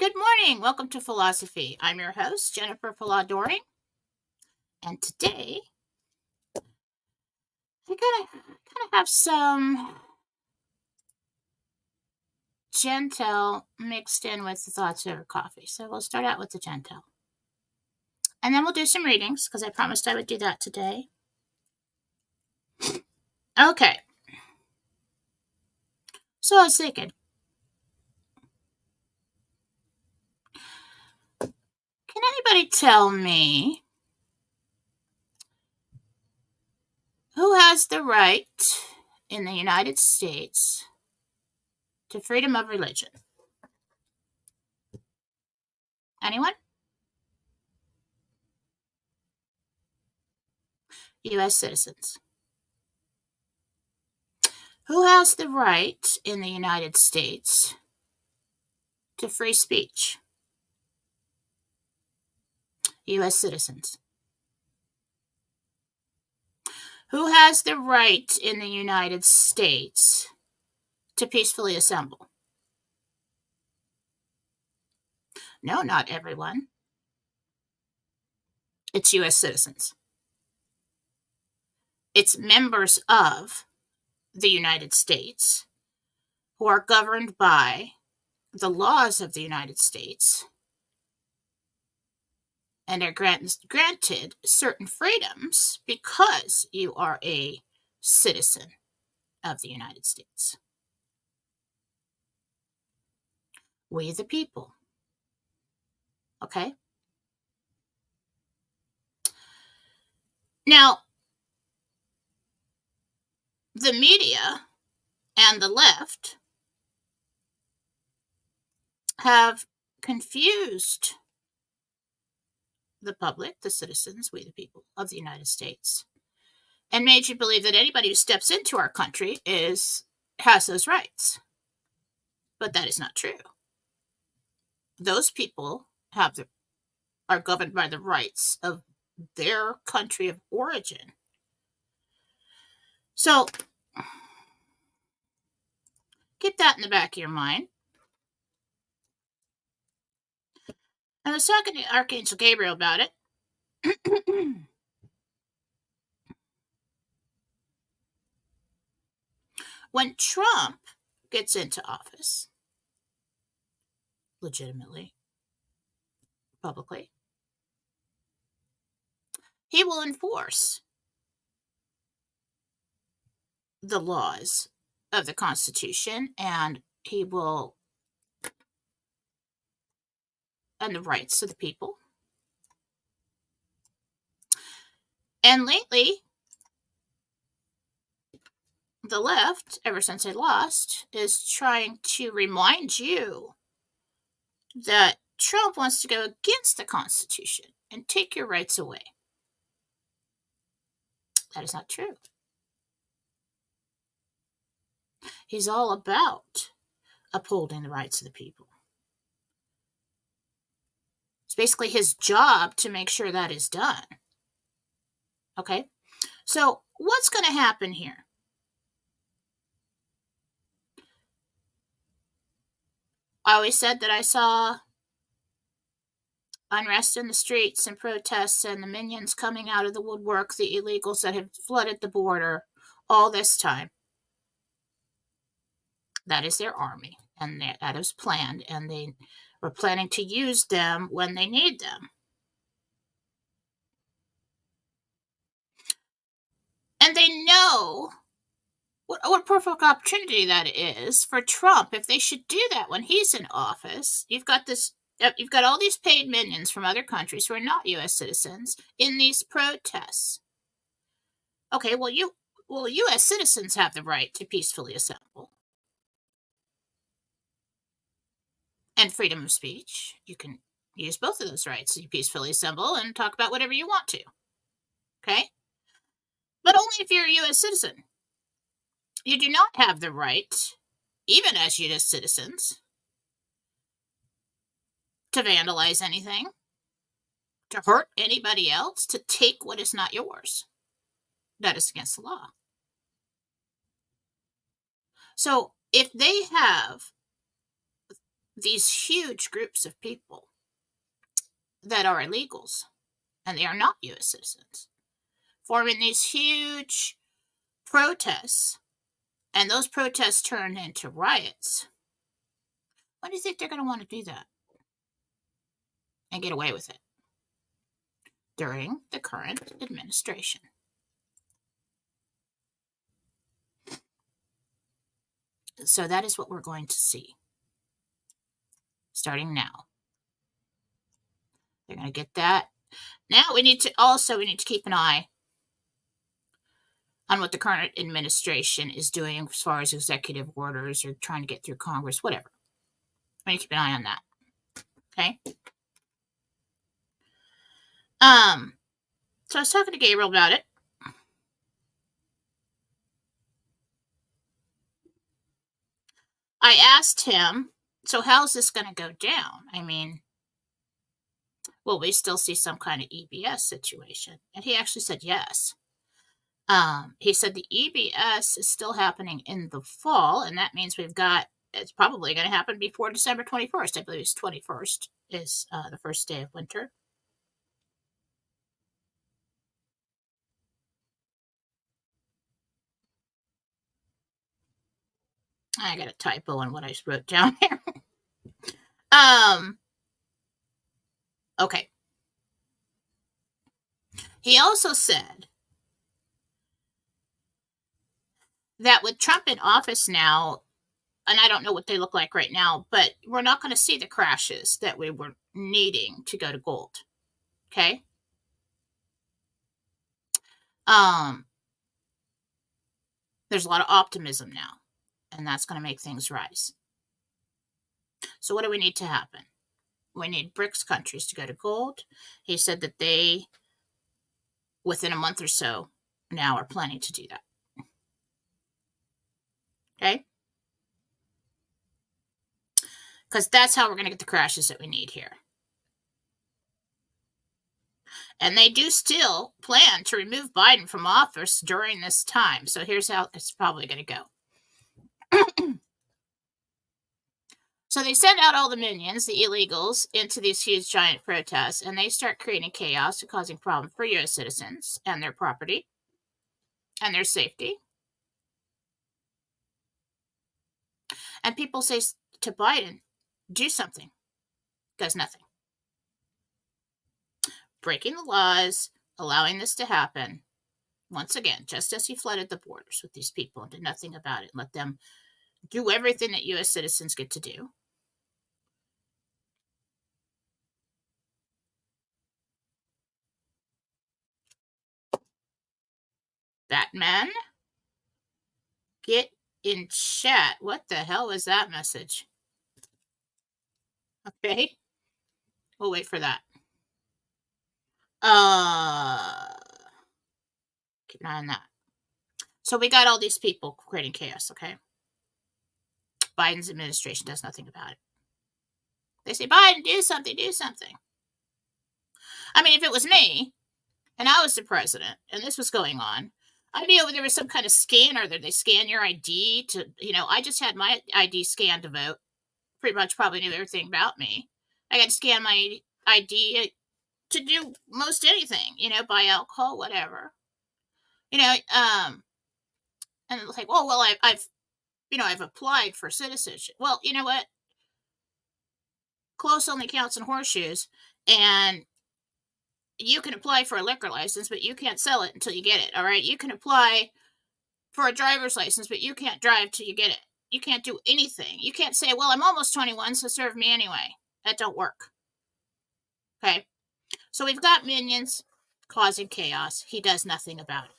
Good morning. Welcome to Fallawsophy. I'm your host, Jennifer Fallaw-Doering, and today I gotta have some Jentel mixed in with the Thoughts Cver Coffee. So we'll start out with the Jentel, and then we'll do some readings because I promised I would do that today. Okay. So I was thinking, can anybody tell me who has the right in the United States to freedom of religion? Anyone? U.S. citizens. Who has the right in the United States to free speech? U.S. citizens. Who has the right in the United States to peacefully assemble? No, not everyone. It's U.S. citizens. It's members of the United States who are governed by the laws of the United States and are granted certain freedoms because you are a citizen of the United States. We the people. Okay? Now, the media and the left have confused the public, the citizens, we the people of the United States, and made you believe that anybody who steps into our country has those rights. But that is not true. Those people are governed by the rights of their country of origin. So keep that in the back of your mind. I was talking to Archangel Gabriel about it. When Trump gets into office, legitimately, publicly, he will enforce the laws of the Constitution, and he will, and the rights of the people. And lately, the left, ever since they lost, is trying to remind you that Trump wants to go against the Constitution and take your rights away. That is not true. He's all about upholding the rights of the people. It's basically his job to make sure that is done. Okay? So what's going to happen here? I always said that I saw unrest in the streets and protests and the minions coming out of the woodwork, the illegals that have flooded the border all this time. That is their army, and that is planned, and they were planning to use them when they need them. And they know what perfect opportunity that is for Trump if they should do that when he's in office. You've got all these paid minions from other countries who are not U.S. citizens in these protests. Okay, well, U.S. citizens have the right to peacefully assemble. And freedom of speech. You can use both of those rights. You peacefully assemble and talk about whatever you want to. Okay? But only if you're a U.S. citizen. You do not have the right, even as U.S. citizens, to vandalize anything, to hurt anybody else, to take what is not yours. That is against the law. So if they have these huge groups of people that are illegals, and they are not U.S. citizens, forming these huge protests, and those protests turn into riots. Why do you think they're going to want to do that and get away with it during the current administration? So that is what we're going to see starting now. They're going to get that. Now we need to keep an eye on what the current administration is doing as far as executive orders or trying to get through Congress, whatever. We need to keep an eye on that. Okay? So I was talking to Gabriel about it. I asked him, so how's this going to go down? I mean, will we still see some kind of EBS situation? And he actually said yes. He said the EBS is still happening in the fall, and that means it's probably going to happen before December 21st. I believe it's 21st is the first day of winter. I got a typo on what I wrote down here. Okay. He also said that with Trump in office now, and I don't know what they look like right now, but we're not going to see the crashes that we were needing to go to gold. Okay? There's a lot of optimism now, and that's going to make things rise. So what do we need to happen? We need BRICS countries to go to gold. He said that they, within a month or so, now are planning to do that. Okay? Because that's how we're going to get the crashes that we need here. And they do still plan to remove Biden from office during this time. So here's how it's probably going to go. So they send out all the minions, the illegals, into these huge giant protests, and they start creating chaos and causing problems for U.S. citizens and their property and their safety. And people say to Biden, do something. Does nothing. Breaking the laws, allowing this to happen, once again, just as he flooded the borders with these people and did nothing about it, let them do everything that U.S. citizens get to do. Batman, get in chat. What the hell was that message? Okay. We'll wait for that. Keep an eye on that. So we got all these people creating chaos, okay? Biden's administration does nothing about it. They say, Biden, do something, do something. I mean, if it was me, and I was the president, and this was going on, I'd be over there with some kind of scanner that they scan your ID to, I just had my ID scanned to vote. Pretty much probably knew everything about me. I got to scan my ID to do most anything, buy alcohol, whatever. And it's like, well, I've applied for citizenship. Well, you know what? Close only counts in horseshoes, and you can apply for a liquor license, but you can't sell it until you get it, all right? You can apply for a driver's license, but you can't drive till you get it. You can't do anything. You can't say, well, I'm almost 21, so serve me anyway. That don't work. Okay? So we've got minions causing chaos. He does nothing about it.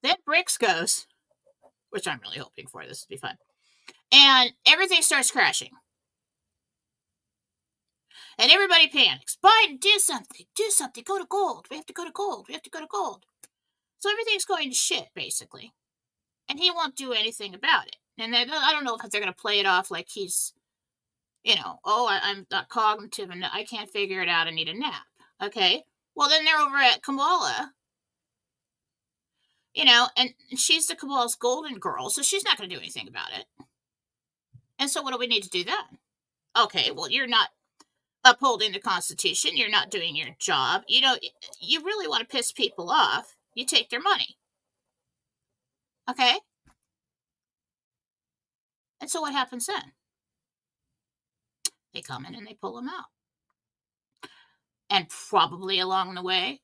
Then BRICS goes, which I'm really hoping for. This will be fun. And everything starts crashing. And everybody panics. Biden, do something. Do something. Go to gold. We have to go to gold. We have to go to gold. So everything's going to shit, basically. And he won't do anything about it. And I don't know if they're going to play it off like he's, I'm not cognitive and I can't figure it out. I need a nap. Okay. Well, then they're over at Kamala, and she's the Kamala's golden girl, so she's not going to do anything about it. And so what do we need to do then? Okay, well, you're not upholding the Constitution. You're not doing your job. You really want to piss people off. You take their money. Okay? And so what happens then? They come in and they pull them out. And probably along the way,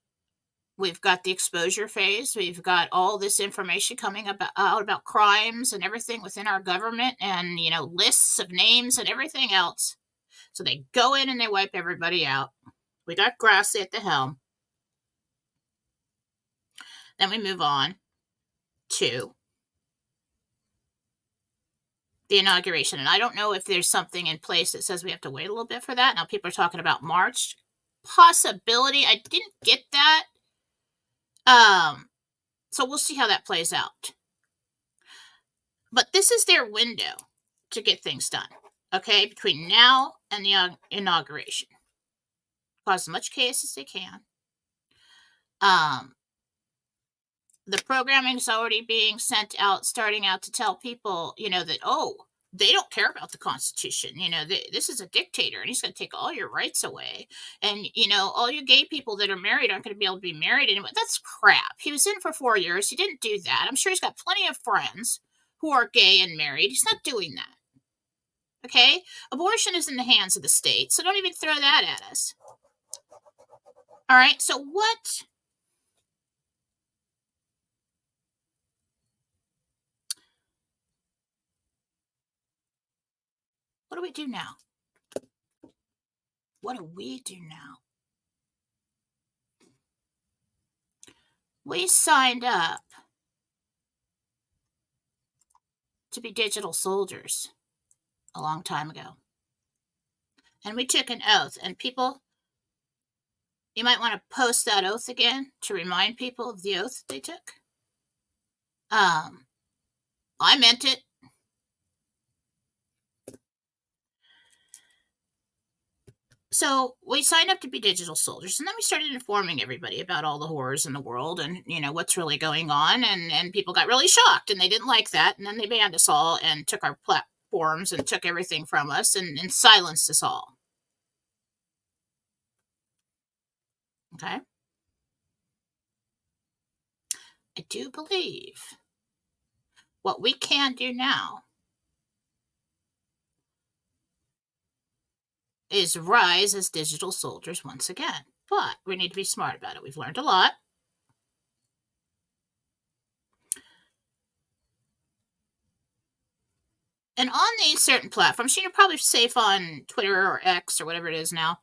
we've got the exposure phase. We've got all this information coming out about crimes and everything within our government and, lists of names and everything else. So they go in and they wipe everybody out. We got Grassley at the helm. Then we move on to the inauguration. And I don't know if there's something in place that says we have to wait a little bit for that. Now people are talking about March. Possibility. I didn't get that. So we'll see how that plays out. But this is their window to get things done. Okay, between now and the inauguration. Cause as much chaos as they can. The programming is already being sent out, starting out to tell people, that, they don't care about the Constitution. This is a dictator and he's going to take all your rights away. And, all you gay people that are married aren't going to be able to be married anymore. That's crap. He was in for 4 years. He didn't do that. I'm sure he's got plenty of friends who are gay and married. He's not doing that. Okay? Abortion is in the hands of the state, so don't even throw that at us. All right, so what do we do now? What do we do now? We signed up to be digital soldiers a long time ago. And we took an oath. And people, you might want to post that oath again to remind people of the oath that they took. I meant it. So we signed up to be digital soldiers, and then we started informing everybody about all the horrors in the world and, what's really going on. And people got really shocked, and they didn't like that. And then they banned us all and took our platforms and took everything from us and silenced us all. Okay? I do believe what we can do now is rise as digital soldiers once again. But we need to be smart about it. We've learned a lot. And on these certain platforms, you're probably safe on Twitter or X or whatever it is now,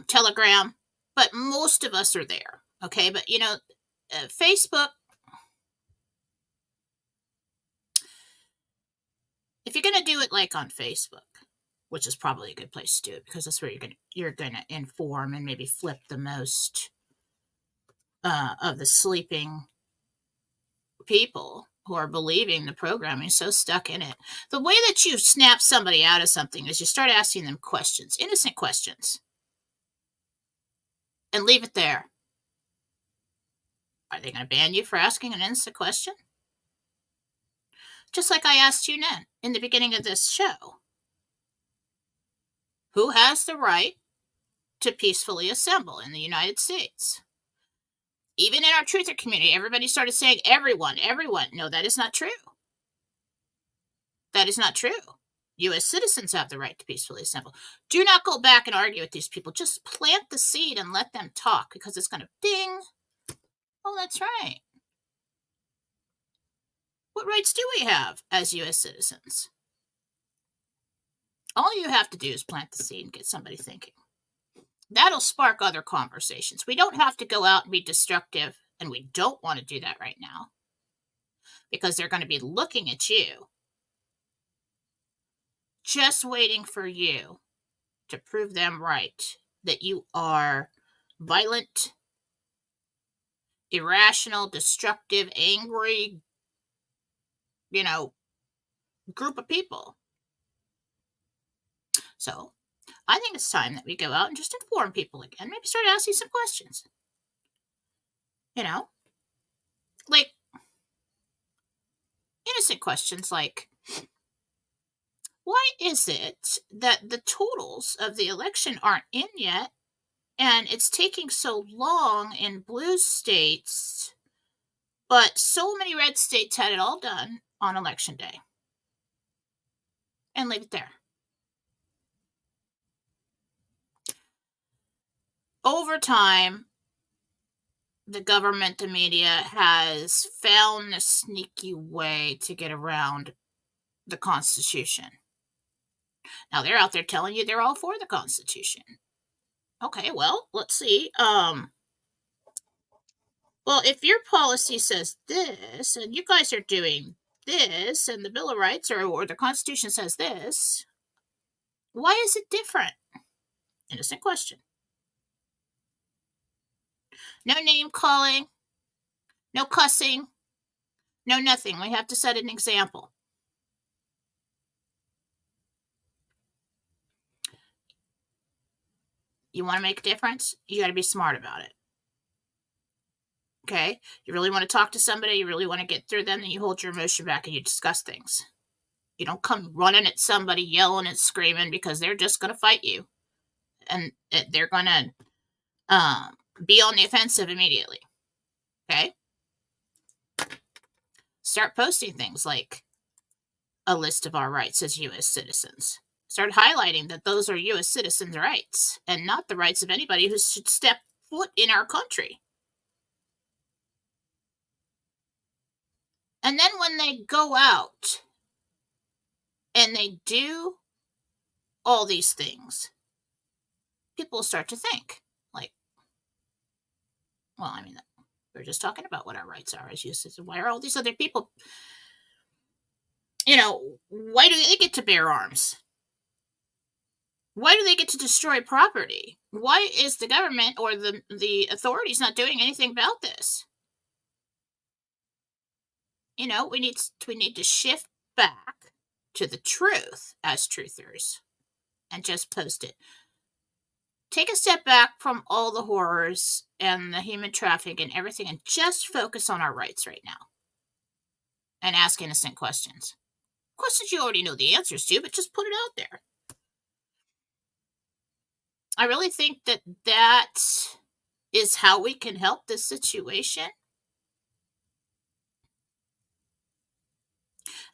Telegram, but most of us are there. Okay, but Facebook, if you're going to do it like on Facebook, which is probably a good place to do it because that's where you're gonna inform and maybe flip the most of the sleeping people who are believing the programming, so stuck in it. The way that you snap somebody out of something is you start asking them questions, innocent questions, and leave it there. Are they going to ban you for asking an innocent question? Just like I asked you in the beginning of this show. Who has the right to peacefully assemble in the United States? Even in our truther community, everybody started saying everyone. No, that is not true. That is not true. U.S. citizens have the right to peacefully assemble. Do not go back and argue with these people. Just plant the seed and let them talk because it's going to ding. Oh, that's right. What rights do we have as U.S. citizens? All you have to do is plant the seed and get somebody thinking. That'll spark other conversations. We don't have to go out and be destructive, and we don't want to do that right now because they're going to be looking at you, just waiting for you to prove them right, that you are violent, irrational, destructive, angry, group of people. So I think it's time that we go out and just inform people again. Maybe start asking some questions. Like innocent questions like, Why is it that the totals of the election aren't in yet, and it's taking so long in blue states, but so many red states had it all done on election day? And leave it there. Over time, the government, the media, has found a sneaky way to get around the Constitution. Now, they're out there telling you they're all for the Constitution. Okay, well, let's see. Well, if your policy says this, and you guys are doing this, and the Bill of Rights or the Constitution says this, why is it different? Innocent question. No name calling, no cussing, no nothing. We have to set an example. You want to make a difference? You got to be smart about it. Okay? You really want to talk to somebody, you really want to get through them, then you hold your emotion back and you discuss things. You don't come running at somebody, yelling and screaming, because they're just going to fight you. And they're going to be on the offensive immediately. Okay? Start posting things like a list of our rights as U.S. citizens. Start highlighting that those are U.S. citizens' rights and not the rights of anybody who should step foot in our country. And then when they go out and they do all these things, people will start to think, like, well, I mean, we're just talking about what our rights are as U.S. citizens. Why are all these other people, why do they get to bear arms? Why do they get to destroy property? Why is the government or the authorities not doing anything about this? We need to shift back to the truth as truthers and just post it. Take a step back from all the horrors and the human trafficking and everything and just focus on our rights right now. And ask innocent questions. Questions you already know the answers to, but just put it out there. I really think that is how we can help this situation.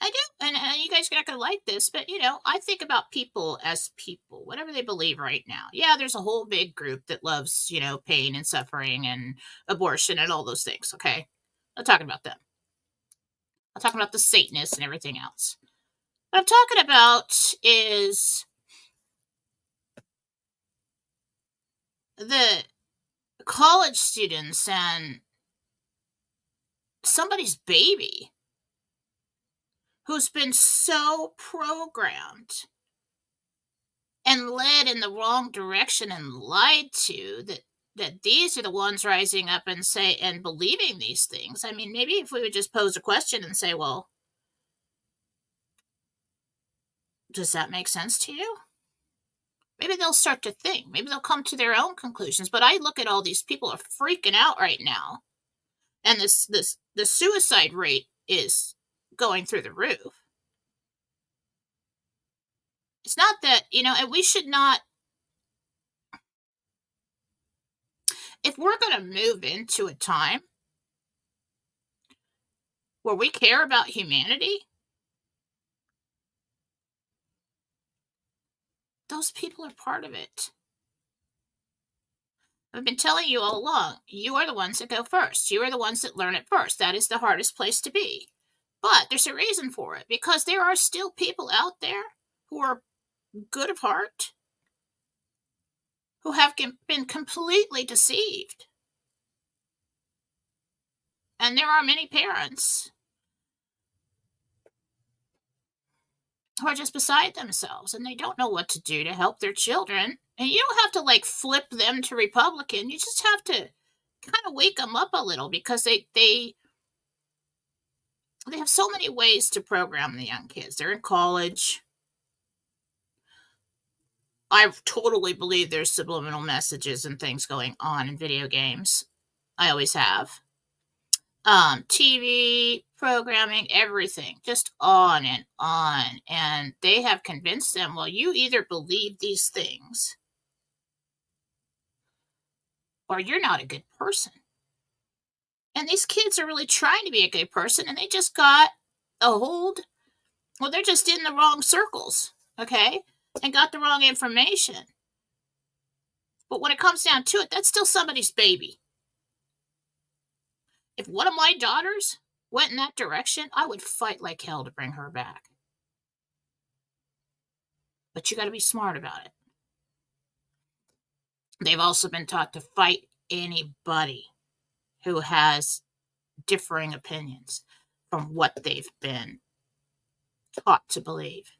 I do, and you guys are not going to like this, but, I think about people as people, whatever they believe right now. Yeah, there's a whole big group that loves, pain and suffering and abortion and all those things, okay? I'm talking about them. I'm talking about the Satanists and everything else. What I'm talking about is the college students and somebody's baby who's been so programmed and led in the wrong direction and lied to that these are the ones rising up and believing these things. I mean, maybe if we would just pose a question and say, well, does that make sense to you? Maybe they'll start to think. Maybe they'll come to their own conclusions. But I look at all these people are freaking out right now. And the suicide rate is going through the roof. It's not that, and we should not, if we're going to move into a time where we care about humanity, those people are part of it. I've been telling you all along, you are the ones that go first. You are the ones that learn it first. That is the hardest place to be. But there's a reason for it, because there are still people out there who are good of heart, who have been completely deceived. And there are many parents who are just beside themselves and they don't know what to do to help their children. And you don't have to flip them to Republican. You just have to kind of wake them up a little, because they have so many ways to program the young kids. They're in college. I totally believe there's subliminal messages and things going on in video games. I always have. TV programming, everything, just on and on. And they have convinced them, well, you either believe these things or you're not a good person. And these kids are really trying to be a good person, and they just got a hold. Well, they're just in the wrong circles, okay? And got the wrong information. But when it comes down to it, that's still somebody's baby. If one of my daughters went in that direction, I would fight like hell to bring her back. But you got to be smart about it. They've also been taught to fight anybody who has differing opinions from what they've been taught to believe.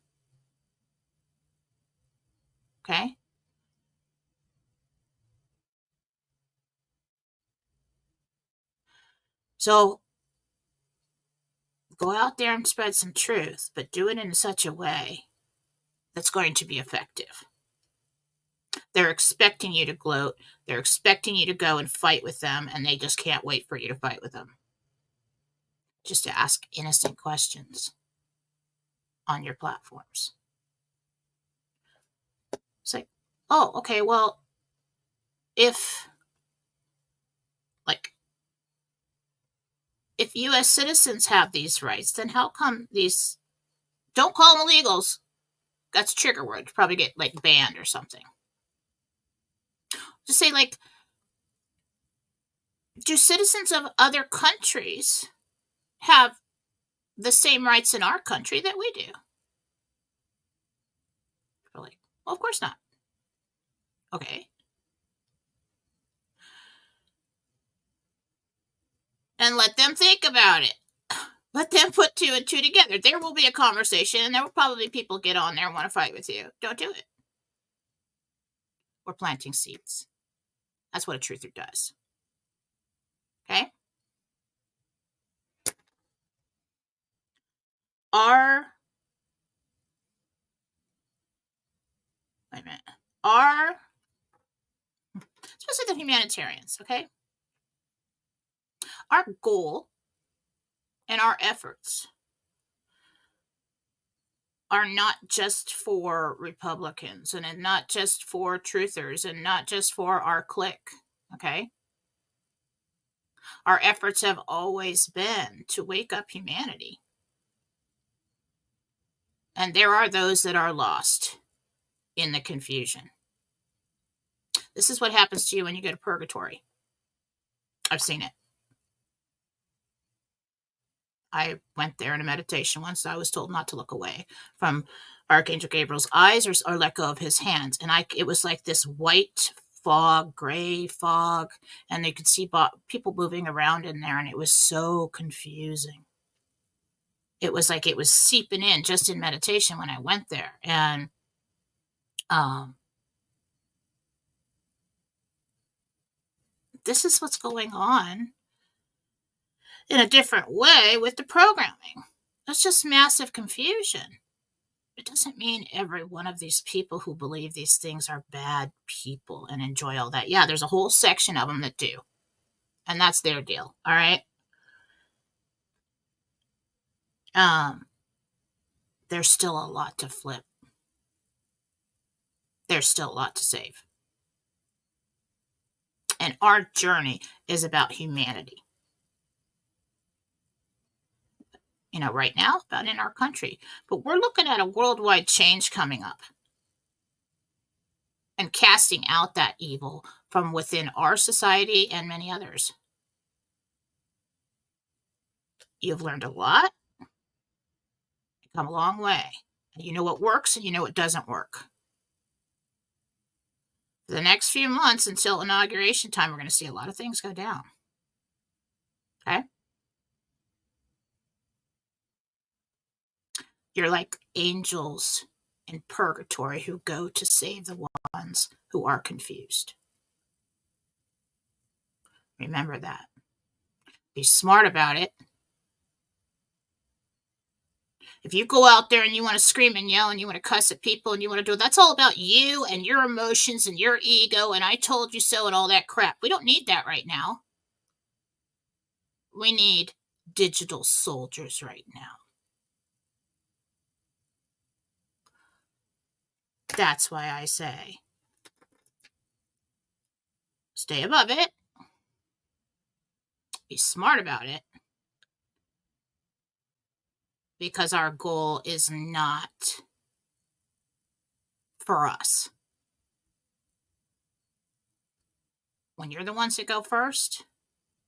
Okay? So go out there and spread some truth, but do it in such a way that's going to be effective. They're expecting you to gloat. They're expecting you to go and fight with them, and they just can't wait for you to fight with them. Just to ask innocent questions on your platforms. It's like, oh, okay, well, if U.S. citizens have these rights, then how come these, don't call them illegals. That's a trigger word. Probably get banned or something. Just say do citizens of other countries have the same rights in our country that we do? We're like, well, of course not. Okay. And let them think about it. Let them put two and two together. There will be a conversation, and there will probably be people get on there and want to fight with you. Don't do it. We're planting seeds. That's what a truther does. Okay? Especially the humanitarians, okay? Our goal and our efforts are not just for Republicans and not just for truthers and not just for our clique, okay? Our efforts have always been to wake up humanity. And there are those that are lost in the confusion. This is what happens to you when you go to purgatory. I've seen it. I went there in a meditation once. I was told not to look away from Archangel Gabriel's eyes or let go of his hands. And it was like this white fog, gray fog, and they could see people moving around in there, and it was so confusing. It was like it was seeping in just in meditation when I went there. And this is what's going on in a different way with the programming. It's just massive confusion. It doesn't mean every one of these people who believe these things are bad people and enjoy all that. Yeah, there's a whole section of them that do. And that's their deal. All right. There's still a lot to flip. There's still a lot to save. And our journey is about humanity. Right now, about in our country. But we're looking at a worldwide change coming up. And casting out that evil from within our society and many others. You've learned a lot. You've come a long way. And you know what works and you know what doesn't work. For the next few months until inauguration time, we're going to see a lot of things go down. Okay? You're like angels in purgatory who go to save the ones who are confused. Remember that. Be smart about it. If you go out there and you want to scream and yell and you want to cuss at people and you want to do, that's all about you and your emotions and your ego and I told you so and all that crap. We don't need that right now. We need digital soldiers right now. That's why I say stay above it. Be smart about it. Because our goal is not for us. When you're the ones that go first,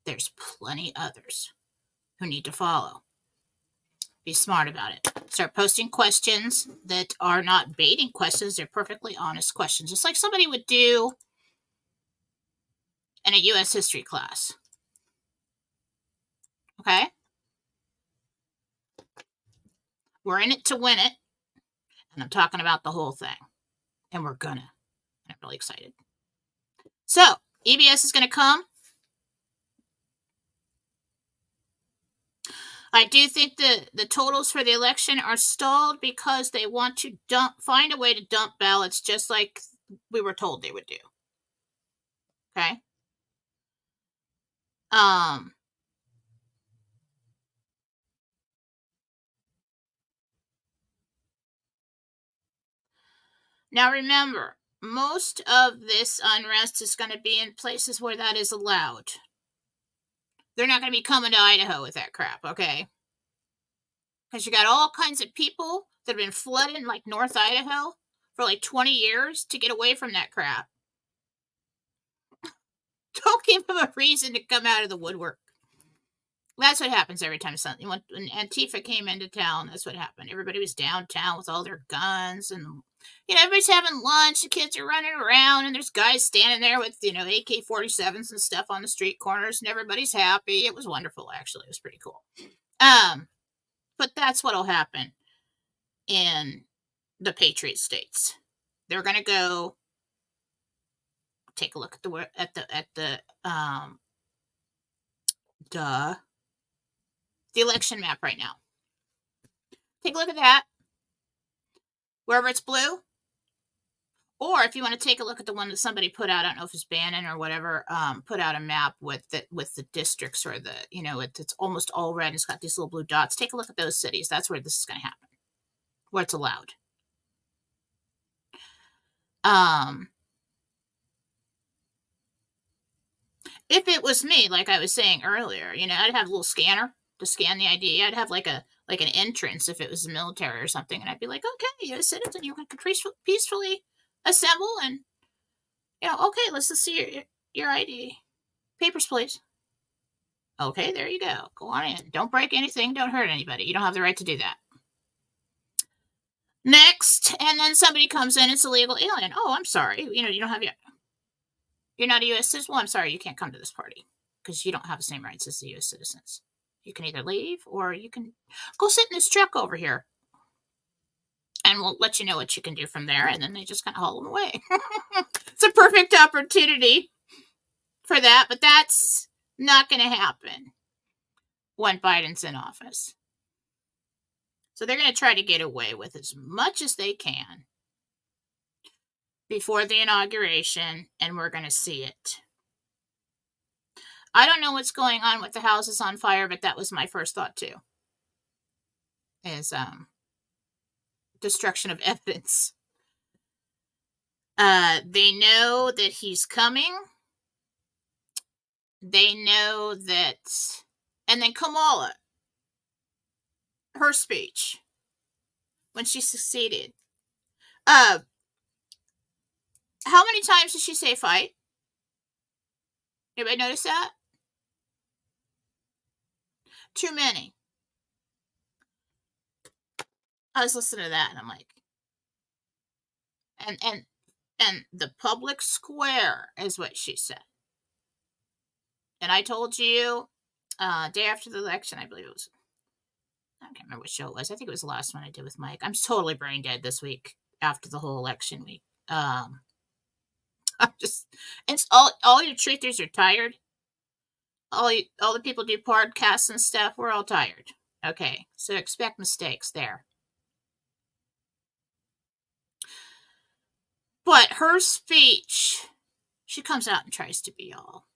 there's plenty others who need to follow. Be smart about it. Start posting questions that are not baiting questions. They're perfectly honest questions, just like somebody would do in a U.S. history class. Okay? We're in it to win it, and I'm talking about the whole thing. And we're gonna. I'm really excited. So, EBS is going to come. I do think the totals for the election are stalled because they want to find a way to dump ballots just like we were told they would do. Okay? Now remember, most of this unrest is going to be in places where that is allowed. They're not going to be coming to Idaho with that crap, okay? Because you got all kinds of people that have been flooding like North Idaho for like 20 years to get away from that crap. Don't give them a reason to come out of the woodwork. That's what happens every time something. When Antifa came into town, that's what happened. Everybody was downtown with all their guns, and everybody's having lunch. The kids are running around, and there's guys standing there with AK-47s and stuff on the street corners, and everybody's happy. It was wonderful, actually. It was pretty cool. But that's what'll happen in the Patriot states. They're gonna go take a look at the election map right now. Take a look at that. Wherever it's blue. Or if you want to take a look at the one that somebody put out, I don't know if it's Bannon or whatever, put out a map with the districts or it's almost all red and it's got these little blue dots. Take a look at those cities. That's where this is going to happen. Where it's allowed. If it was me, like I was saying earlier, I'd have a little scanner to scan the ID. I'd have like an entrance if it was the military or something, and I'd be like, okay, you're a citizen, you can peacefully assemble, and okay, let's just see your ID. Papers, please. Okay, there you go. Go on in. Don't break anything. Don't hurt anybody. You don't have the right to do that. Next, and then somebody comes in, it's a legal alien. Oh, I'm sorry. You don't have you're not a U.S. citizen. Well, I'm sorry, you can't come to this party because you don't have the same rights as the U.S. citizens. You can either leave or you can go sit in this truck over here. And we'll let you know what you can do from there. And then they just kind of haul them away. It's a perfect opportunity for that. But that's not going to happen when Biden's in office. So they're going to try to get away with as much as they can before the inauguration. And we're going to see it. I don't know what's going on with the houses on fire, but that was my first thought too. Is destruction of evidence. They know that he's coming. They know that, and then Kamala, her speech when she succeeded. How many times did she say fight? Anybody notice that? Too many. I was listening to that and I'm like, and the public square is what she said. And I told you, day after the election, I believe it was, I can't remember what show it was. I think it was the last one I did with Mike. I'm totally brain dead this week after the whole election week. I'm just, it's all your truthers are tired. All the people do podcasts and stuff, we're all tired. Okay, so expect mistakes there. But her speech, she comes out and tries to be all,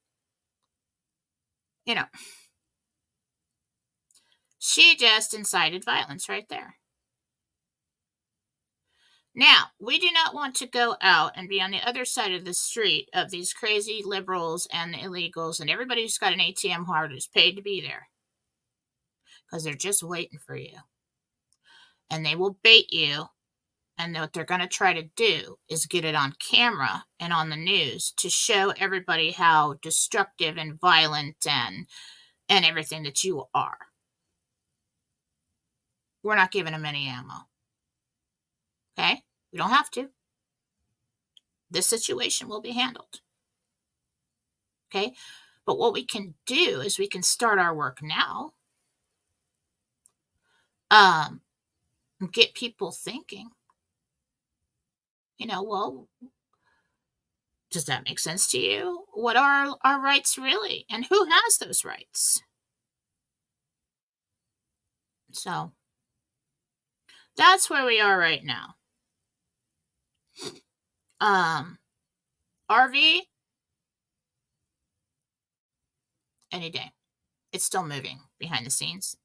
She just incited violence right there. Now, we do not want to go out and be on the other side of the street of these crazy liberals and illegals and everybody who's got an ATM card who's paid to be there, because they're just waiting for you. And they will bait you, and what they're going to try to do is get it on camera and on the news to show everybody how destructive and violent and everything that you are. We're not giving them any ammo. Okay? We don't have to. This situation will be handled. Okay? But what we can do is we can start our work now. Get people thinking. Well, does that make sense to you? What are our rights really? And who has those rights? So that's where we are right now. RV, any day. It's still moving behind the scenes.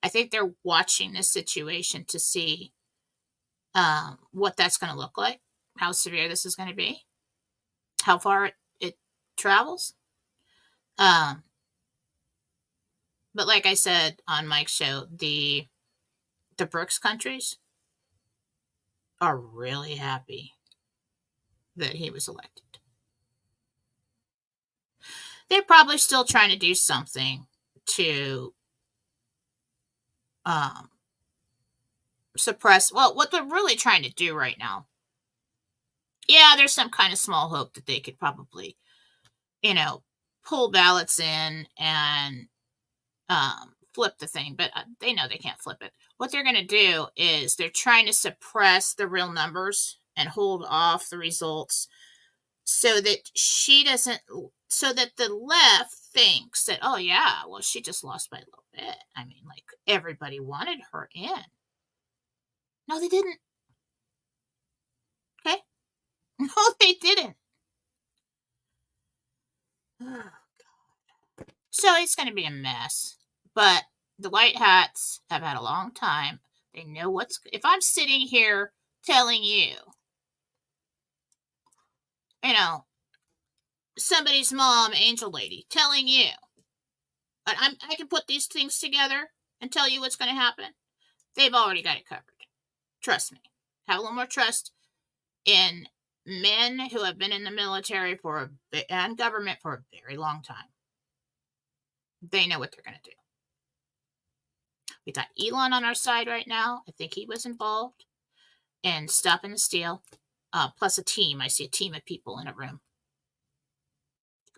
I think they're watching this situation to see what that's going to look like, how severe this is going to be, how far it travels. But like I said on Mike's show, the BRICS countries are really happy that he was elected. They're probably still trying to do something to suppress, well, what they're really trying to do right now. Yeah, there's some kind of small hope that they could probably, pull ballots in and flip the thing, but they know they can't flip it. What they're going to do is they're trying to suppress the real numbers and hold off the results so that so that the left thinks that, oh yeah, well, she just lost by a little bit. I mean, like, everybody wanted her in. No, they didn't. Okay? No, they didn't. Oh, God. So it's going to be a mess. But the white hats have had a long time. They know if I'm sitting here telling you, somebody's mom, Angel Lady, telling you, I can put these things together and tell you what's going to happen. They've already got it covered. Trust me. Have a little more trust in men who have been in the military and government for a very long time. They know what they're going to do. We got Elon on our side right now. I think he was involved in stopping the steal. Plus a team. I see a team of people in a room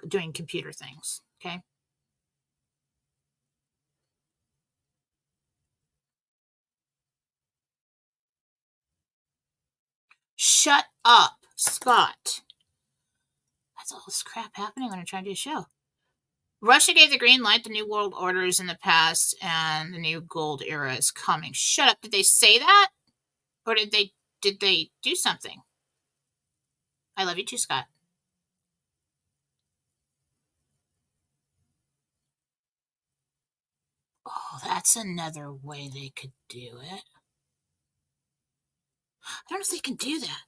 doing computer things. Okay. Shut up, Scott. That's all this crap happening when I'm trying to do a show. Russia gave the green light. The New World Order is in the past, and the new gold era is coming. Shut up. Did they say that? Or did they do something? I love you too, Scott. Oh, that's another way they could do it. I don't know if they can do that.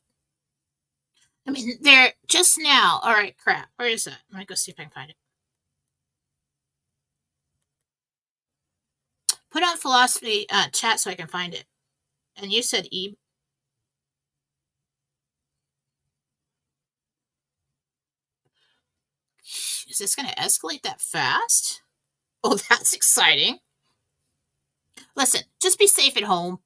I mean, they're just now. All right, crap. Where is that? Let me go see if I can find it. Put on Fallawsophy chat so I can find it. And you said E. Is this going to escalate that fast? Oh, that's exciting. Listen, just be safe at home.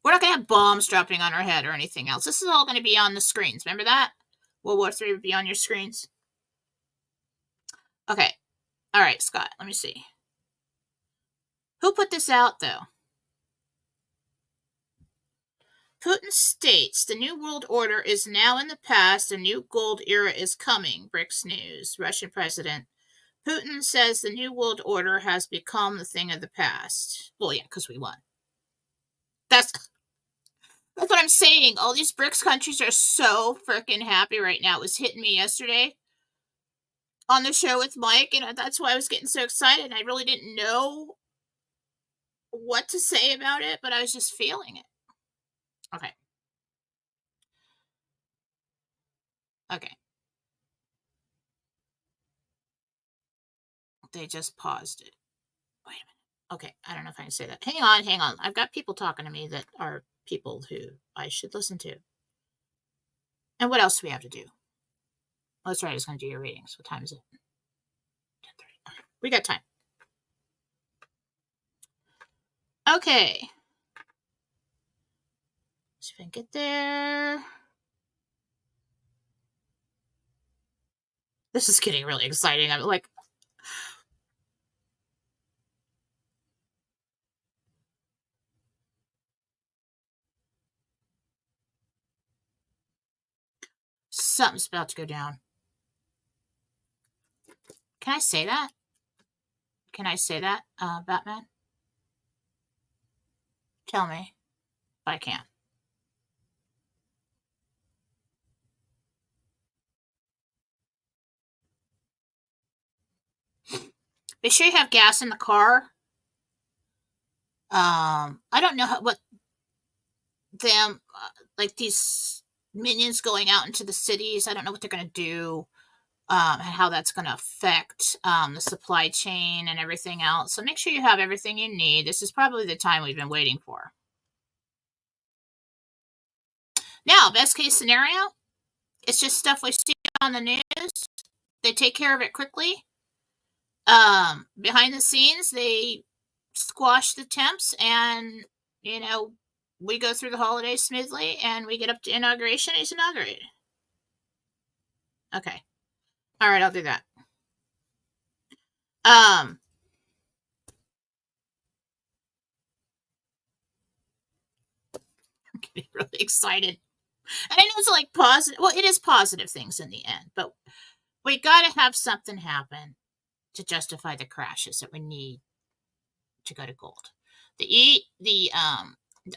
We're not going to have bombs dropping on our head or anything else. This is all going to be on the screens. Remember that? World War III would be on your screens. Okay. All right, Scott, let me see. Who put this out, though? Putin states the New World Order is now in the past. A new gold era is coming. BRICS News. Russian President Putin says the New World Order has become the thing of the past. Well, yeah, because we won. That's what I'm saying. All these BRICS countries are so freaking happy right now. It was hitting me yesterday. on the show with Mike, and that's why I was getting so excited. I really didn't know what to say about it, but I was just feeling it. Okay. Okay. They just paused it. Wait a minute. Okay, I don't know if I can say that. Hang on. I've got people talking to me that are people who I should listen to. And what else do we have to do? Oh, that's right. I was going to do your readings. What time is it? 10:30. Okay, we got time. Okay. See if I can get there. This is getting really exciting. I'm like, something's about to go down. Can I say that? Can I say that, Batman? Tell me if I can. Make sure you have gas in the car. I don't know what them like these minions going out into the cities. I don't know what they're going to do, and how that's going to affect the supply chain and everything else. So make sure you have everything you need. This is probably the time we've been waiting for. Now, best case scenario, it's just stuff we see on the news. They take care of it quickly. Behind the scenes, they squash the temps, and we go through the holidays smoothly, and we get up to inauguration. It's inaugurated. Okay. All right, I'll do that. I'm getting really excited. And I know it's like positive. Well, it is positive things in the end, but we got to have something happen to justify the crashes that we need to go to gold. The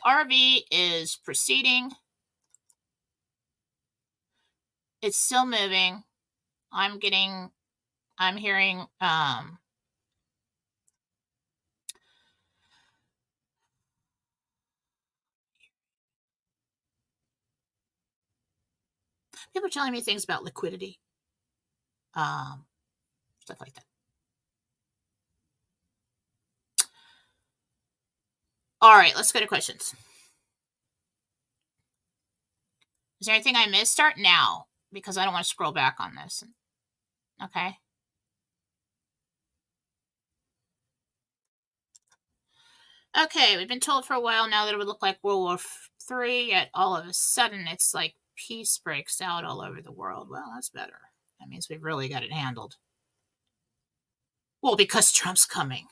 RV is proceeding. It's still moving. I'm hearing people are telling me things about liquidity, stuff like that. All right, let's go to questions. Is there anything I missed? Start now, because I don't want to scroll back on this. Okay. Okay, we've been told for a while now that it would look like World War III, yet all of a sudden it's like peace breaks out all over the world. Well, that's better. That means we've really got it handled. Well, because Trump's coming.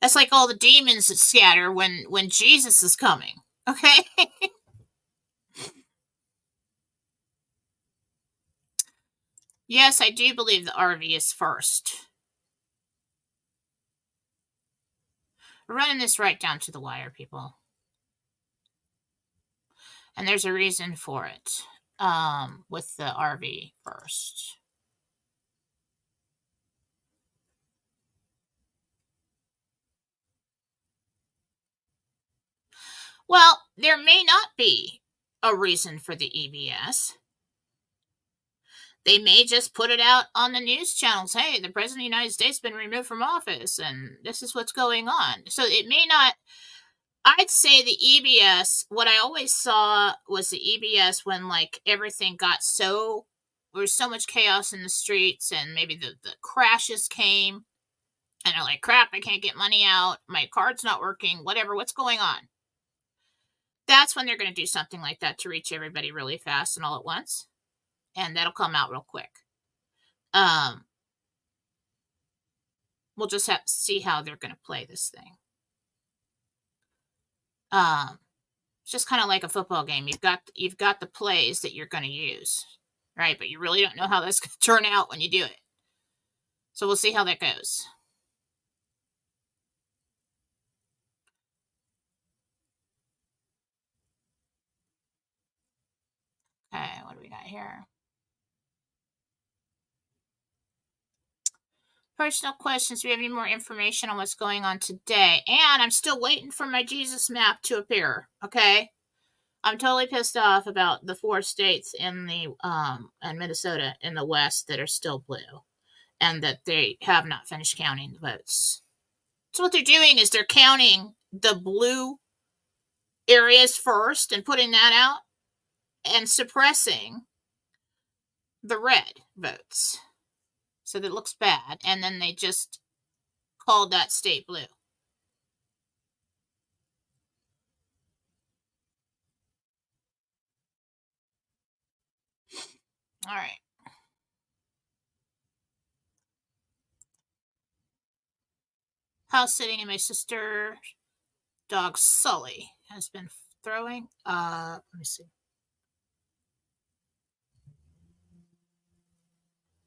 That's like all the demons that scatter when Jesus is coming. Okay? Yes, I do believe the RV is first. We're running this right down to the wire, people. And there's a reason for it, with the RV first. Well, there may not be a reason for the EBS. They may just put it out on the news channels. Hey, the President of the United States has been removed from office, and this is what's going on. So it may not. I'd say the EBS, what I always saw was the EBS when like everything got there was so much chaos in the streets, and maybe the crashes came, and they're like, crap, I can't get money out, my card's not working, what's going on. That's when they're going to do something like that to reach everybody really fast and all at once. And that'll come out real quick. We'll just have to see how they're going to play this thing. It's just kind of like a football game. You've got the plays that you're going to use, right? But you really don't know how that's going to turn out when you do it. So we'll see how that goes. Okay, what do we got here? Personal questions. Do we have any more information on what's going on today? And I'm still waiting for my Jesus map to appear. Okay. I'm totally pissed off about the 4 states in the and Minnesota in the West that are still blue, and that they have not finished counting the votes. So what they're doing is they're counting the blue areas first and putting that out, and suppressing the red votes, so that it looks bad, and then they just called that state blue. All right. House sitting, and my sister dog Sully has been throwing. Let me see.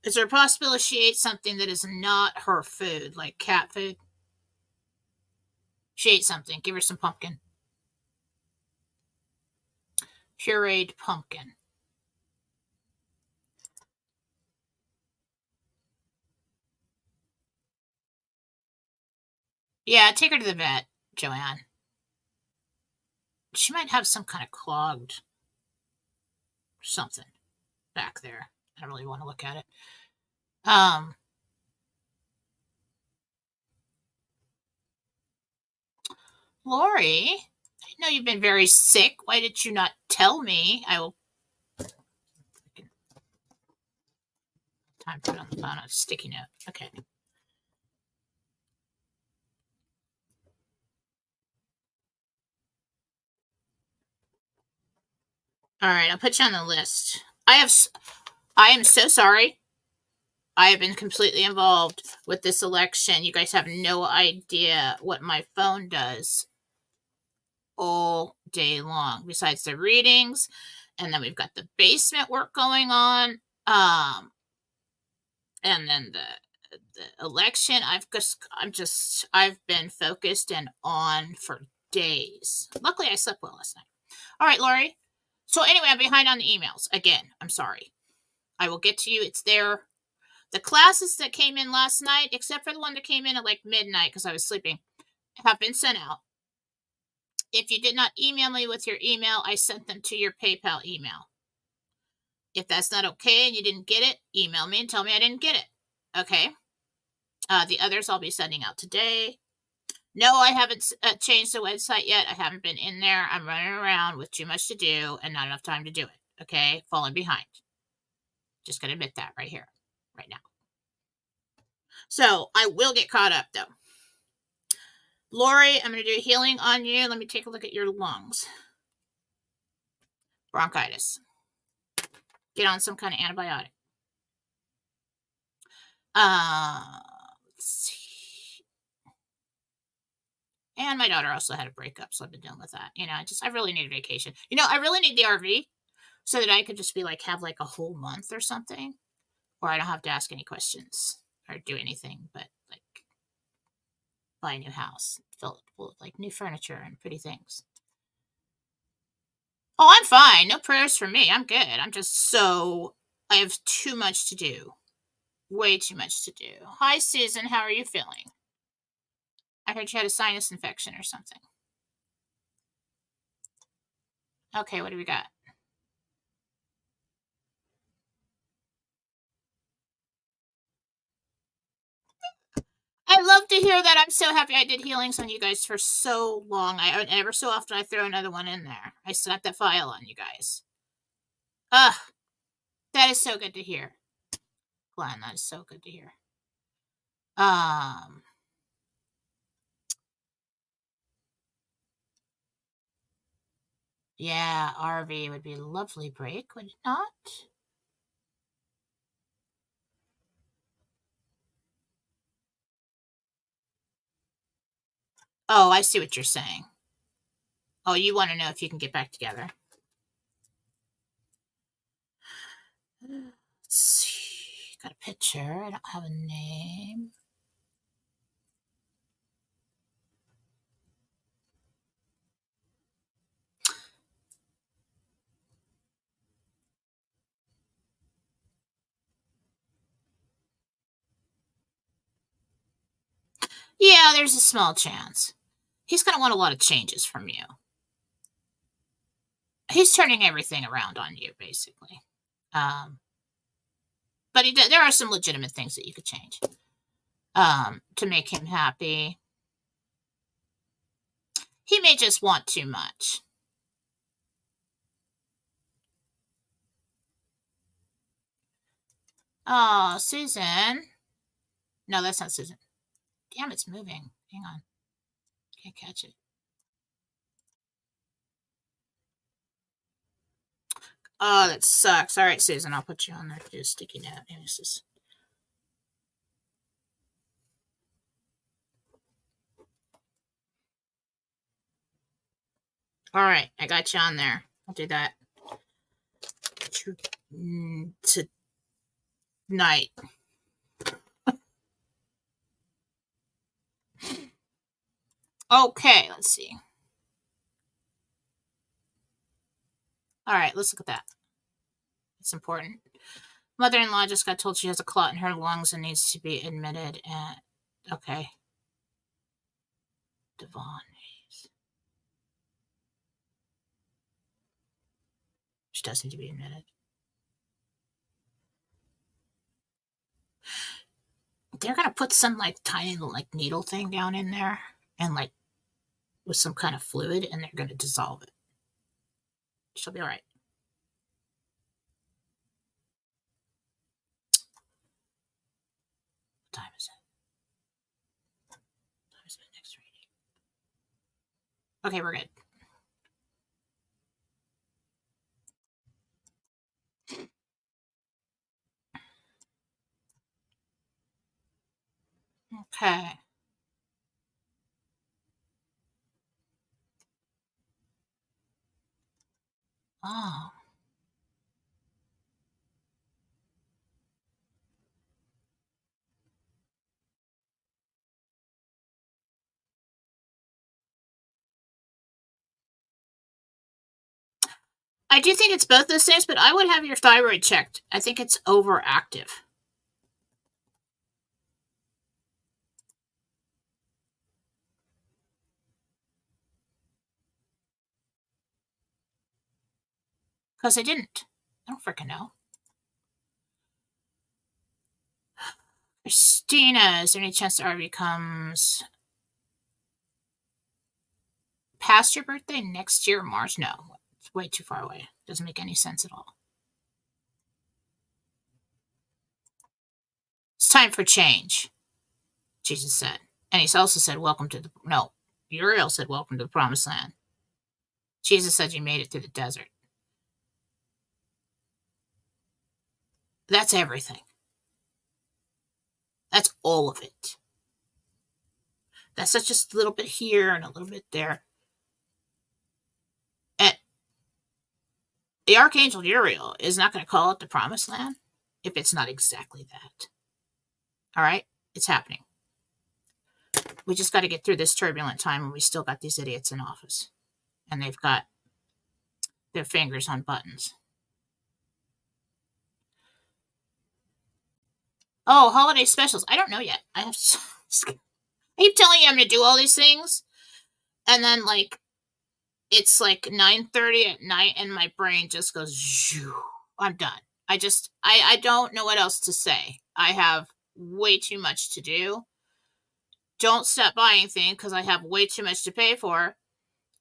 Is there a possibility she ate something that is not her food, like cat food? She ate something. Give her some pumpkin. Pureed pumpkin. Yeah, take her to the vet, Joanne. She might have some kind of clogged something back there. I don't really want to look at it. Lori, I know you've been very sick. Why did you not tell me? I will. Time to put on the phone. A sticky note. Okay. All right, I'll put you on the list. I am so sorry. I have been completely involved with this election. You guys have no idea what my phone does all day long, besides the readings. And then we've got the basement work going on. And then the election. I've been focused and on for days. Luckily, I slept well last night. All right, Lori. So anyway, I'm behind on the emails. Again, I'm sorry. I will get to you. It's there. The classes that came in last night, except for the one that came in at like midnight because I was sleeping, have been sent out. If you did not email me with your email, I sent them to your PayPal email. If that's not okay and you didn't get it, email me and tell me I didn't get it. Okay? The others I'll be sending out today. No, I haven't changed the website yet. I haven't been in there. I'm running around with too much to do and not enough time to do it. Okay? Falling behind. Just going to admit that right here, right now. So I will get caught up, though. Lori, I'm going to do healing on you. Let me take a look at your lungs. Bronchitis. Get on some kind of antibiotic. Let's see. And my daughter also had a breakup, so I've been dealing with that. I really need a vacation. I really need the RV so that I could just have a whole month or something, where I don't have to ask any questions or do anything but buy a new house, fill it full of new furniture and pretty things. Oh, I'm fine. No prayers for me. I'm good. I have too much to do. Way too much to do. Hi, Susan. How are you feeling? I heard you had a sinus infection or something. Okay, what do we got? I love to hear that. I'm so happy I did healings on you guys for so long. Ever so often I throw another one in there. I set that file on you guys. Ugh. That is so good to hear. Glenn, that is so good to hear. Yeah, RV would be a lovely break, would it not? Oh, I see what you're saying. Oh, you want to know if you can get back together. Let's see. Got a picture. I don't have a name. Yeah, there's a small chance. He's going to want a lot of changes from you. He's turning everything around on you, basically. But there are some legitimate things that you could change to make him happy. He may just want too much. Oh, Susan. No, that's not Susan. Damn, it's moving. Hang on. Can't catch it. Oh, that sucks. All right, Susan, I'll put you on there. Do a sticky note. And this is... All right, I got you on there. I'll do that tonight. Okay, let's see. All right, let's look at that. It's important. Mother-in-law just got told she has a clot in her lungs and needs to be admitted. And okay. Devon. She does need to be admitted. They're gonna put some like tiny like needle thing down in there and like with some kind of fluid, and they're gonna dissolve it. She'll be all right. What time is it? What time is my next reading? Okay, we're good. Okay. Oh. I do think it's both those things, but I would have your thyroid checked. I think it's overactive. Because I didn't. I don't freaking know. Christina, is there any chance the RV comes past your birthday next year, March? No, it's way too far away. Doesn't make any sense at all. It's time for change, Jesus said. And he also said, welcome to the, no, Uriel said, welcome to the promised land. Jesus said you made it through the desert. That's everything. That's all of it. That's just a little bit here and a little bit there. And the Archangel Uriel is not going to call it the promised land if it's not exactly that. All right? It's happening. We just got to get through this turbulent time when we still got these idiots in office. And they've got their fingers on buttons. Oh, holiday specials. I don't know yet. I keep telling you I'm going to do all these things. And then, like, it's like 9:30 at night and my brain just goes, Zhoo. I'm done. I don't know what else to say. I have way too much to do. Don't stop buying things because I have way too much to pay for.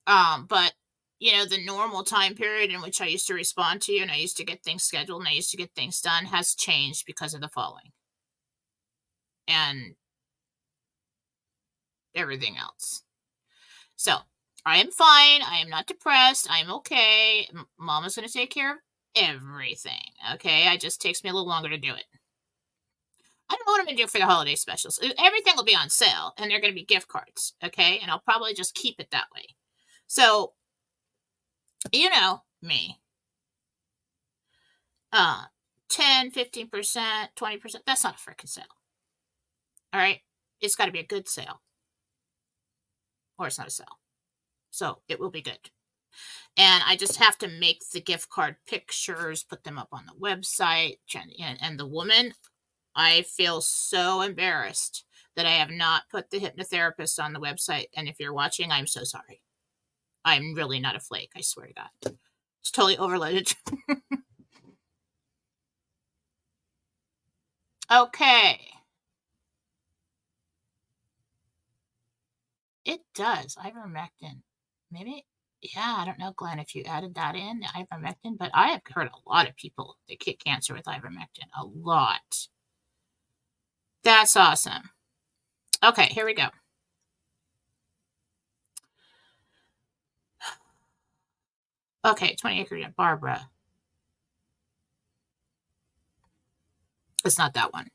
But, you know, the normal time period in which I used to respond to you and I used to get things scheduled and I used to get things done has changed because of the following. And everything else. So, I am fine. I am not depressed. I am okay. Mama's going to take care of everything. Okay? It just takes me a little longer to do it. I don't know what I'm going to do for the holiday specials. Everything will be on sale, and they're going to be gift cards. Okay? And I'll probably just keep it that way. So, you know me. 10, 15%, 20%. That's not a freaking sale. All right? It's got to be a good sale. Or it's not a sale. So it will be good. And I just have to make the gift card pictures, put them up on the website. And the woman, I feel so embarrassed that I have not put the hypnotherapist on the website. And if you're watching, I'm so sorry. I'm really not a flake, I swear to God. It's totally overloaded. Okay. It does. Ivermectin. Maybe, yeah, I don't know, Glenn, if you added that in, ivermectin, but I have heard a lot of people that kick cancer with ivermectin. A lot. That's awesome. Okay, here we go. Okay, 20 acre unit, Barbara. It's not that one,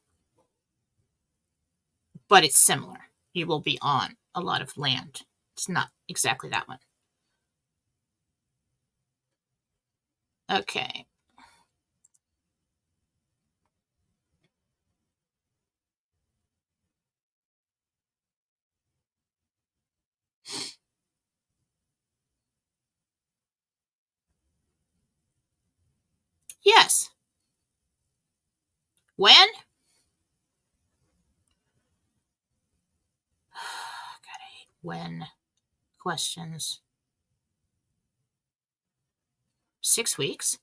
but it's similar. You will be on a lot of land. It's not exactly that one. Okay. Yes. When? God, I hate when questions. 6 weeks?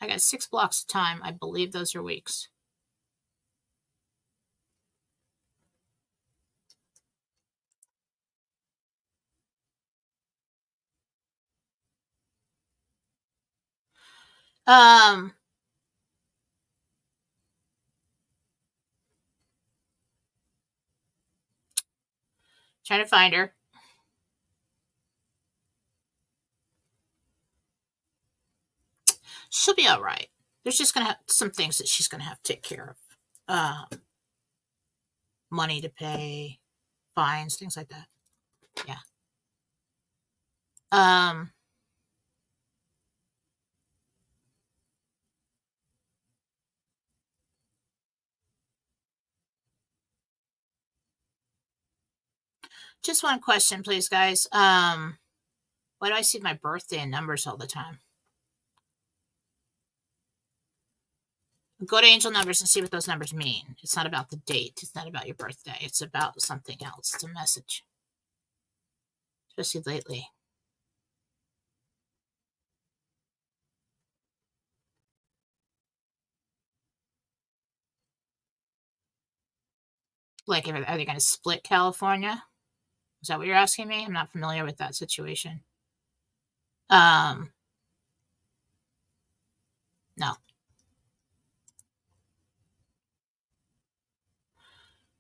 I got 6 blocks of time. I believe those are weeks. Trying to find her. She'll be all right. There's just gonna have some things that she's gonna have to take care of. Money to pay, fines, things like that. Yeah. Just one question, please, guys. Why do I see my birthday in numbers all the time? Go to angel numbers and see what those numbers mean. It's not about the date. It's not about your birthday. It's about something else. It's a message. Especially lately. Like, are they going to split California? Is that what you're asking me? I'm not familiar with that situation. No.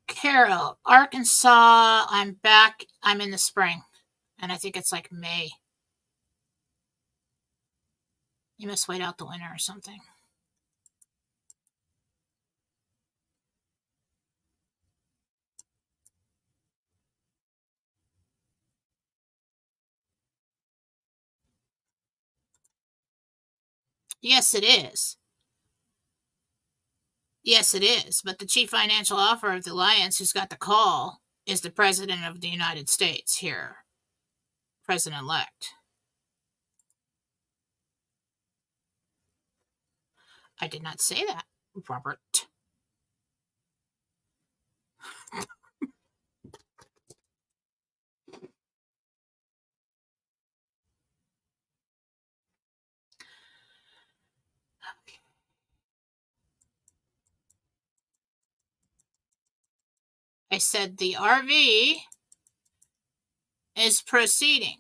Carol, Arkansas. I'm back. I'm in the spring. And I think it's like May. You must wait out the winter or something. Yes, it is. Yes, it is. But the chief financial officer of the alliance who's got the call is the president of the United States here, president-elect. I did not say that, Robert. I said the RV is proceeding.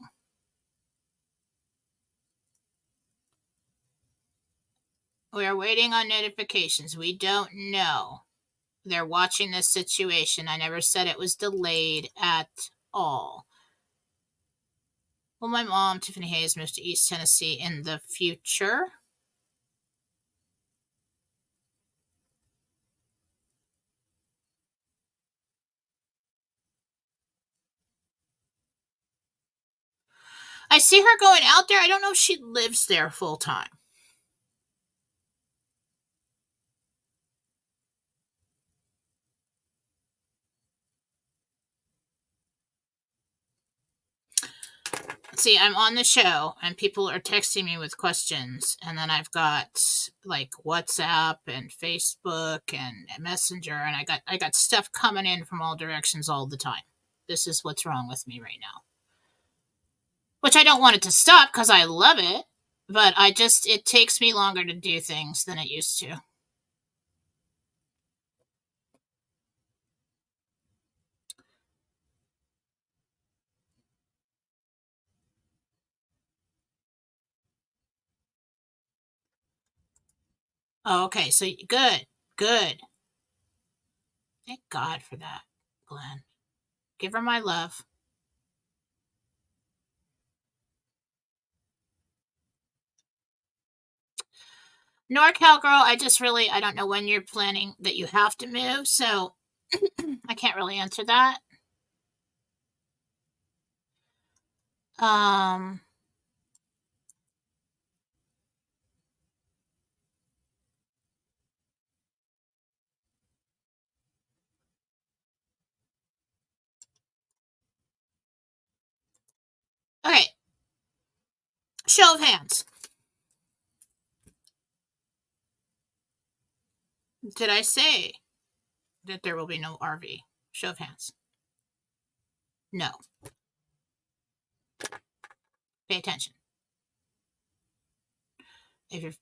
We are waiting on notifications. We don't know. They're watching this situation. I never said it was delayed at all. Will my mom, Tiffany Hayes, move to East Tennessee in the future? I see her going out there. I don't know if she lives there full time. See, I'm on the show and people are texting me with questions, and then I've got like WhatsApp and Facebook and Messenger, and I got stuff coming in from all directions all the time. This is what's wrong with me right now. Which I don't want it to stop because I love it, but it takes me longer to do things than it used to. Oh, okay, so good, good. Thank God for that, Glenn. Give her my love. NorCal girl, I don't know when you're planning that you have to move, so I can't really answer that. Um, okay, show of hands. Did I say that there will be no RV? Show of hands. No. Pay attention. If you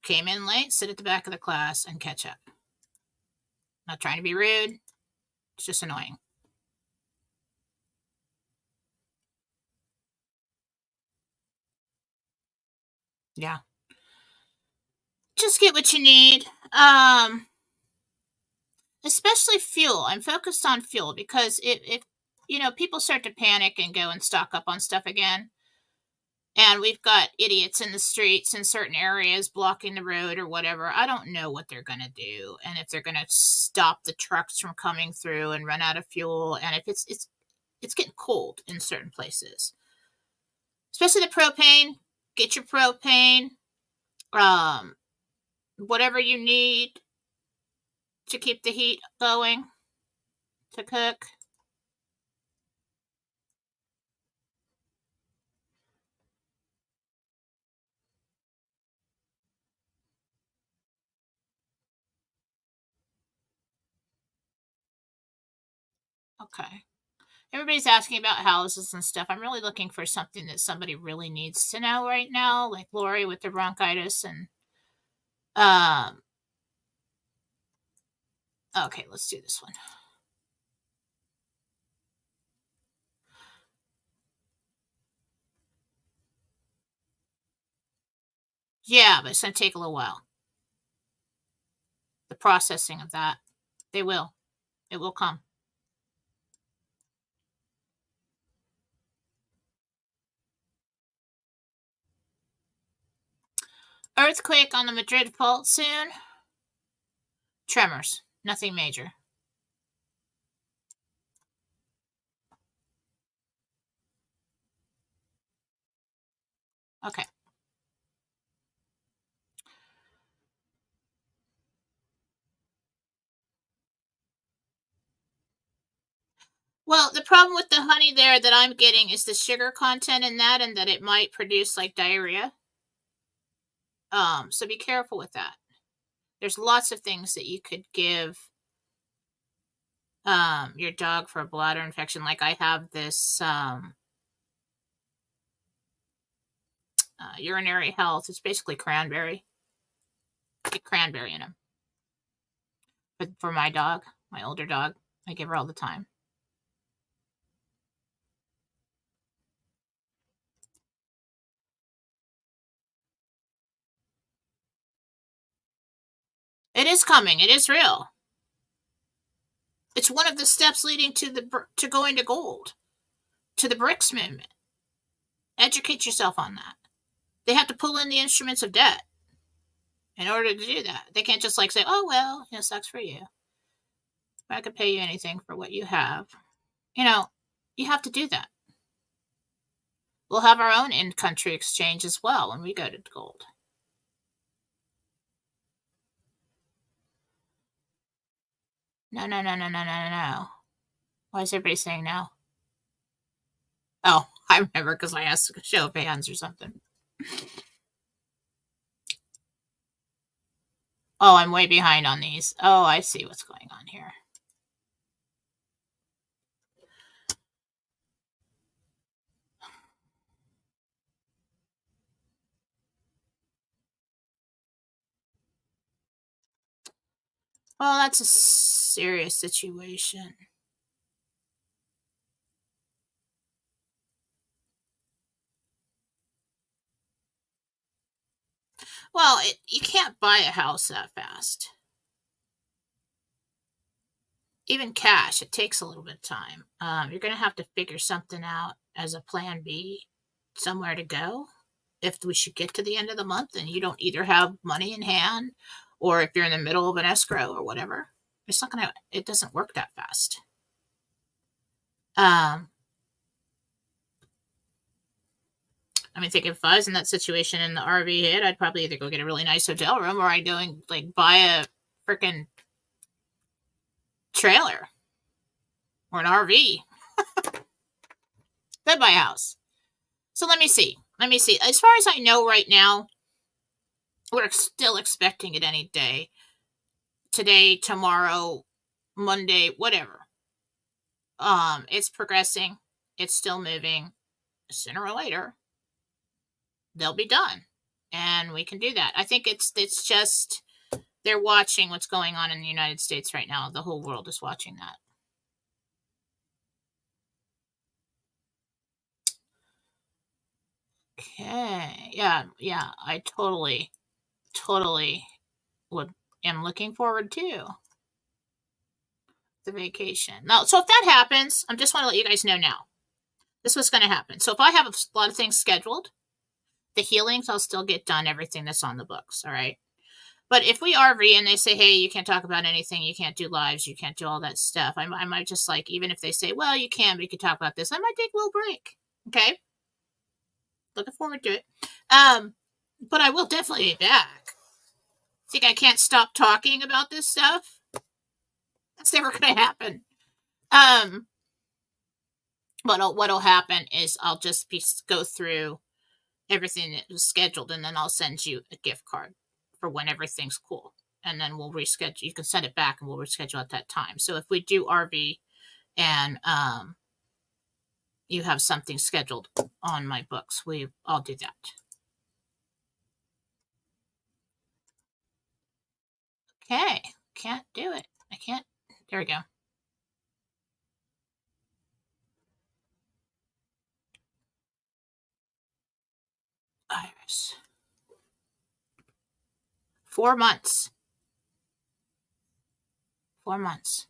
came in late, sit at the back of the class and catch up. Not trying to be rude. It's just annoying. Yeah. Just get what you need. Especially fuel. I'm focused on fuel because if people start to panic and go and stock up on stuff again, and we've got idiots in the streets in certain areas blocking the road or whatever. I don't know what they're going to do, and if they're going to stop the trucks from coming through and run out of fuel, and if it's getting cold in certain places, especially the propane. Get your propane, um, whatever you need to keep the heat going to cook. Okay. Everybody's asking about houses and stuff. I'm really looking for something that somebody really needs to know right now, like Lori with the bronchitis and um okay, let's do this one. Yeah, but it's going to take a little while. The processing of that. They will. It will come. Earthquake on the Madrid fault soon. Tremors. Nothing major. Okay. Well, the problem with the honey there that I'm getting is the sugar content in that, and that it might produce like diarrhea. So be careful with that. There's lots of things that you could give your dog for a bladder infection. Like I have this urinary health. It's basically cranberry. Get cranberry in them. But for my dog, my older dog, I give her all the time. It is coming. It is real. It's one of the steps leading to going to gold, to the BRICS movement. Educate yourself on that. They have to pull in the instruments of debt in order to do that. They can't just like say, "Oh well, it sucks for you. I could pay you anything for what you have." You know, you have to do that. We'll have our own in-country exchange as well when we go to gold. No, no, no, no, no, no, no. Why is everybody saying no? Oh, I remember because I asked a show of hands or something. Oh, I'm way behind on these. Oh, I see what's going on here. Well, that's a serious situation. Well, you can't buy a house that fast. Even cash, it takes a little bit of time. You're going to have to figure something out as a plan B, somewhere to go. If we should get to the end of the month and you don't either have money in hand, or if you're in the middle of an escrow or whatever, it's not going to, it doesn't work that fast. I mean, think if I was in that situation in the RV hit, I'd probably either go get a really nice hotel room or I'd go and like buy a freaking trailer or an RV. Then buy a house. So let me see. As far as I know right now, we're still expecting it any day. Today, tomorrow, Monday, whatever. It's progressing. It's still moving. Sooner or later, they'll be done. And we can do that. I think it's just they're watching what's going on in the United States right now. The whole world is watching that. Okay. Yeah, I totally am looking forward to the vacation. Now, so if that happens, I just want to let you guys know now. This is what's going to happen. So if I have a lot of things scheduled, the healings I'll still get done, everything that's on the books, all right? But if we RV and they say, hey, you can't talk about anything, you can't do lives, you can't do all that stuff, I might just like, even if they say, well, you can, but you can talk about this, I might take a little break, okay? Looking forward to it. But I will definitely be back. Think I can't stop talking about this stuff? That's never going to happen. But what'll happen is I'll just go through everything that was scheduled, and then I'll send you a gift card for when everything's cool. And then we'll reschedule. You can send it back and we'll reschedule at that time. So if we do RV and you have something scheduled on my books, I'll do that. Okay. Can't do it. I can't. There we go. Iris. 4 months. 4 months.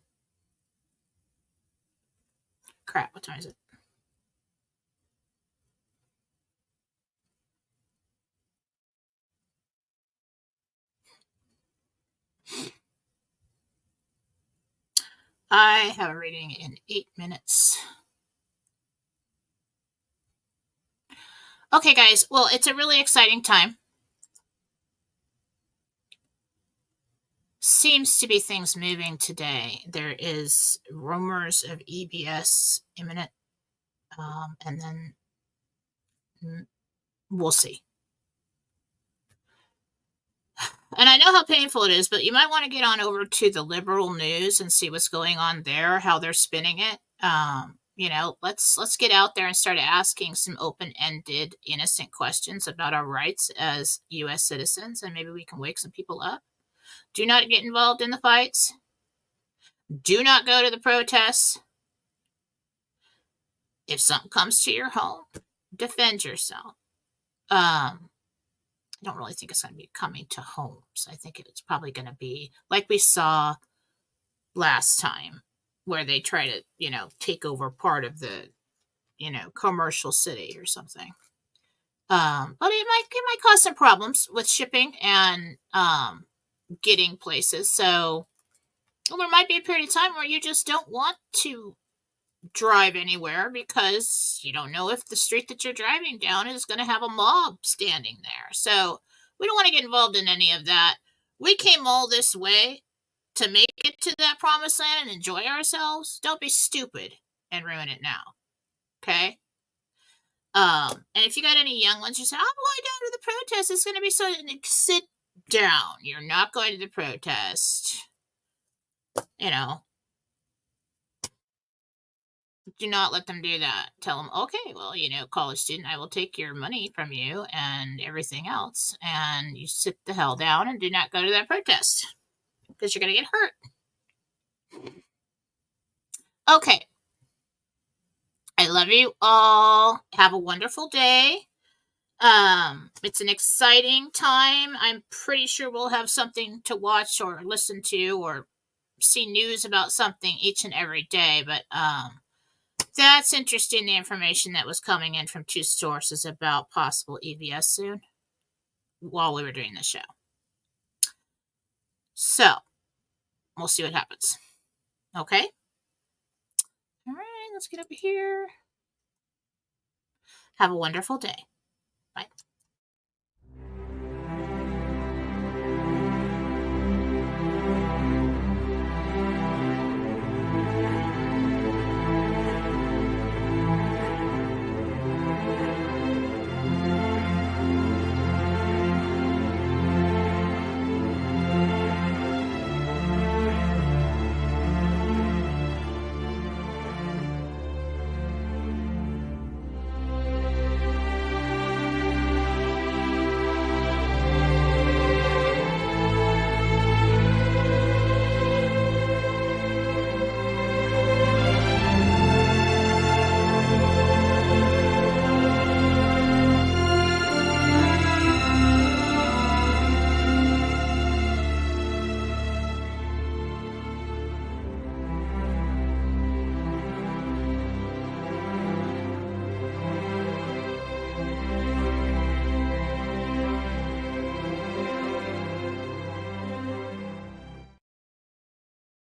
Crap, what time is it? I have a reading in 8 minutes. Okay, guys. Well, it's a really exciting time. Seems to be things moving today. There is rumors of EBS imminent, and then we'll see. And I know how painful it is, but you might want to get on over to the liberal news and see what's going on there, how they're spinning it. Let's get out there and start asking some open-ended, innocent questions about our rights as U.S. citizens, and maybe we can wake some people up. Do not get involved in the fights. Do not go to the protests. If something comes to your home, defend yourself. I don't really think it's going to be coming to homes. I think it's probably going to be like we saw last time, where they try to, take over part of the, commercial city or something. But it might cause some problems with shipping and getting places. So there might be a period of time where you just don't want to drive anywhere because you don't know if the street that you're driving down is going to have a mob standing there. So we don't want to get involved in any of that. We came all this way to make it to that promised land and enjoy ourselves. Don't be stupid and ruin it now. Okay? And if you got any young ones, you say, I'm going down to the protest. It's going to be so. Sit down. You're not going to the protest. You know, do not let them do that. Tell them, okay, well, college student, I will take your money from you and everything else. And you sit the hell down and do not go to that protest because you're going to get hurt. Okay. I love you all. Have a wonderful day. It's an exciting time. I'm pretty sure we'll have something to watch or listen to or see news about something each and every day. But that's interesting, the information that was coming in from 2 sources about possible EVS soon while we were doing the show. So we'll see what happens. Okay. All right, let's get over here. Have a wonderful day. Bye.